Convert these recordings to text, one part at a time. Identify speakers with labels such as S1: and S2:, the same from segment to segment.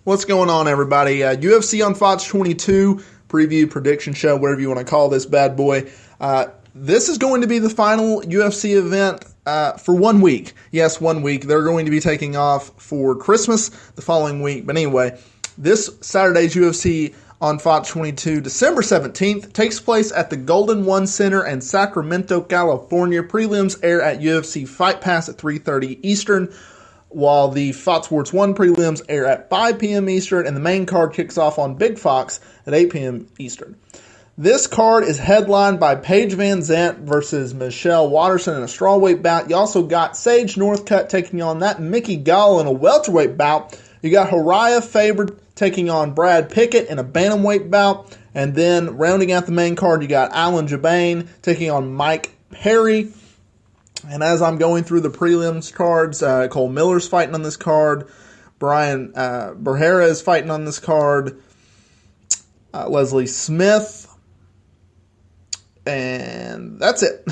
S1: What's going on, everybody? UFC on Fox 22, preview, prediction show, whatever you want to call this bad boy. This is going to be the final UFC event for 1 week. Yes, 1 week. They're going to be taking off for Christmas the following week. But anyway, this Saturday's UFC on Fox 22, December 17th, takes place at the Golden One Center in Sacramento, California. Prelims air at UFC Fight Pass at 3:30 Eastern, while the Fox Sports 1 prelims air at 5 p.m. Eastern, and the main card kicks off on Big Fox at 8 p.m. Eastern. This card is headlined by Paige VanZant versus Michelle Waterson in a strawweight bout. You also got Sage Northcutt taking on that Mickey Gall in a welterweight bout. You got Urijah Faber taking on Brad Pickett in a bantamweight bout. And then rounding out the main card, you got Alan Jouban taking on Mike Perry. And as I'm going through the prelims cards, Cole Miller's fighting on this card. Brian Bergera is fighting on this card. Leslie Smith. And that's it.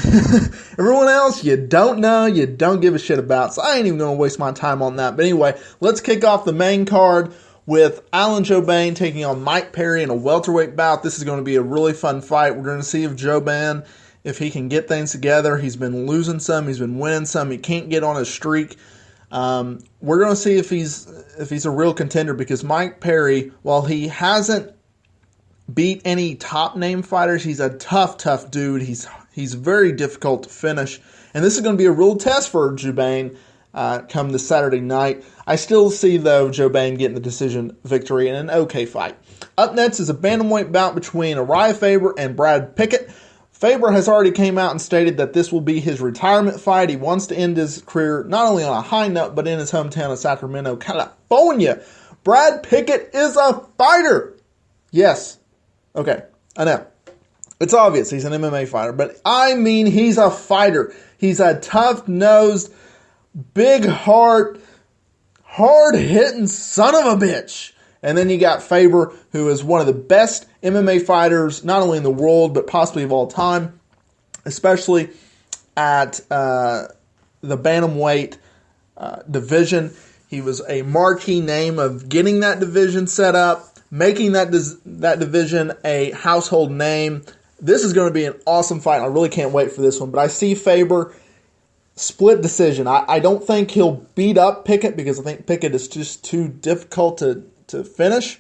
S1: Everyone else, you don't know, you don't give a shit about. So I ain't even going to waste my time on that. But anyway, let's kick off the main card with Alan Jouban taking on Mike Perry in a welterweight bout. This is going to be a really fun fight. We're going to see if Jouban, if he can get things together. He's been losing some, he's been winning some. He can't get on a streak. We're going to see if he's a real contender, because Mike Perry, while he hasn't beat any top name fighters, he's a tough dude. He's very difficult to finish, and this is going to be a real test for Jouban come this Saturday night. I still see, though, Jouban getting the decision victory in an okay fight. Up next is a bantamweight bout between Urijah Faber and Brad Pickett. Faber has already came out and stated that this will be his retirement fight. He wants to end his career not only on a high note, but in his hometown of Sacramento, California. Brad Pickett is a fighter. Yes. Okay, I know. It's obvious he's an MMA fighter, but I mean he's a fighter. He's a tough-nosed, big heart, hard-hitting son of a bitch. And then you got Faber, who is one of the best MMA fighters, not only in the world, but possibly of all time, especially at the bantamweight division. He was a marquee name of getting that division set up, making that division a household name. This is going to be an awesome fight. I really can't wait for this one. But I see Faber split decision. I don't think he'll beat up Pickett, because I think Pickett is just too difficult to finish.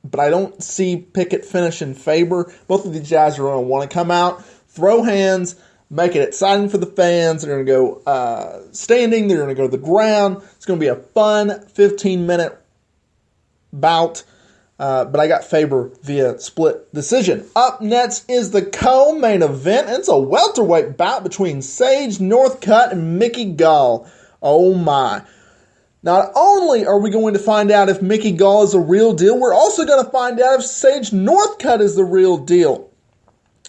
S1: But I don't see Pickett finishing Faber. Both of these guys are going to want to come out, throw hands, make it exciting for the fans. They're going to go standing. They're going to go to the ground. It's going to be a fun 15-minute bout, but I got Faber via split decision. Up next is the co-main event. It's a welterweight bout between Sage Northcutt and Mickey Gall. Oh my. Not only are we going to find out if Mickey Gall is a real deal, we're also going to find out if Sage Northcutt is the real deal.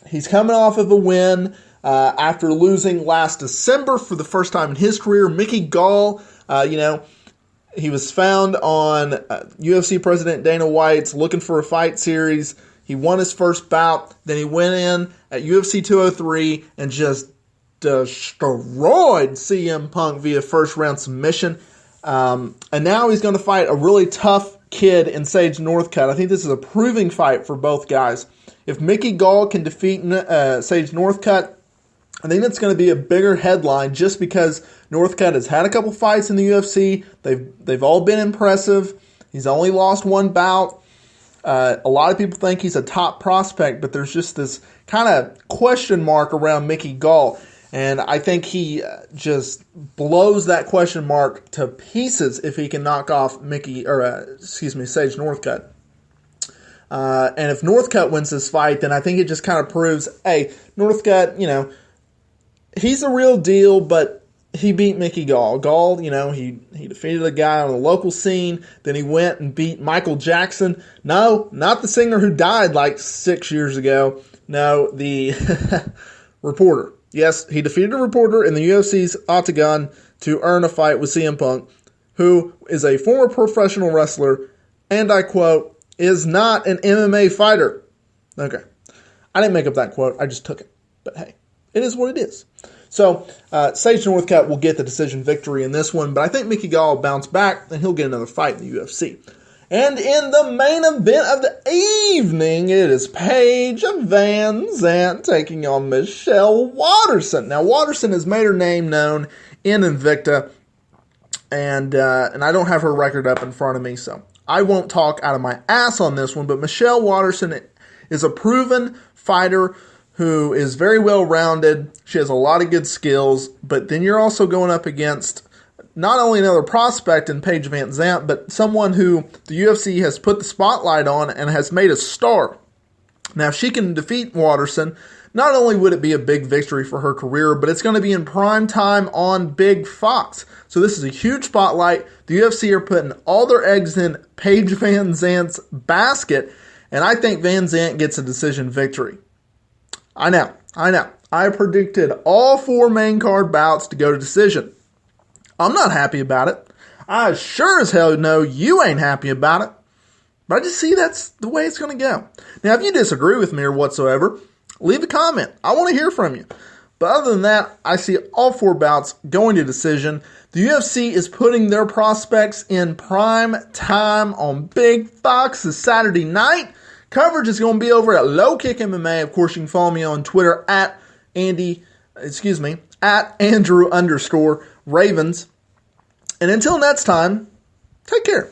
S1: He's coming off of a win after losing last December for the first time in his career. Mickey Gall, he was found on UFC President Dana White's Looking for a Fight series. He won his first bout. Then he went in at UFC 203 and just destroyed CM Punk via first-round submission. And now he's going to fight a really tough kid in Sage Northcutt. I think this is a proving fight for both guys. If Mickey Gall can defeat Sage Northcutt, I think that's going to be a bigger headline, just because Northcutt has had a couple fights in the UFC. They've all been impressive. He's only lost one bout. A lot of people think he's a top prospect, but there's just this kind of question mark around Mickey Gall. And I think he just blows that question mark to pieces if he can knock off Sage Northcutt. And if Northcutt wins this fight, then I think it just kind of proves, hey, Northcutt, he's a real deal, but he beat Mickey Gall. Gall, he defeated a guy on the local scene. Then he went and beat Michael Jackson. No, not the singer who died like 6 years ago. No, the reporter. Yes, he defeated a reporter in the UFC's Octagon to earn a fight with CM Punk, who is a former professional wrestler, and I quote, is not an MMA fighter. Okay. I didn't make up that quote. I just took it. But hey, it is what it is. So Sage Northcutt will get the decision victory in this one, but I think Mickey Gall will bounce back and he'll get another fight in the UFC. And in the main event of the evening, it is Paige VanZant taking on Michelle Waterson. Now, Waterson has made her name known in Invicta, and I don't have her record up in front of me, so I won't talk out of my ass on this one, but Michelle Waterson is a proven fighter who is very well-rounded. She has a lot of good skills, but then you're also going up against not only another prospect in Paige VanZant, but someone who the UFC has put the spotlight on and has made a star. Now, if she can defeat Waterson, not only would it be a big victory for her career, but it's going to be in prime time on Big Fox. So this is a huge spotlight. The UFC are putting all their eggs in Paige VanZant's basket, and I think VanZant gets a decision victory. I know. I predicted all 4 main card bouts to go to decision. I'm not happy about it. I sure as hell know you ain't happy about it. But I just see that's the way it's going to go. Now, if you disagree with me or whatsoever, leave a comment. I want to hear from you. But other than that, I see all 4 bouts going to decision. The UFC is putting their prospects in prime time on Big Fox this Saturday night. Coverage is going to be over at Low Kick MMA. Of course, you can follow me on Twitter at Andrew_Ravens. And until next time, take care.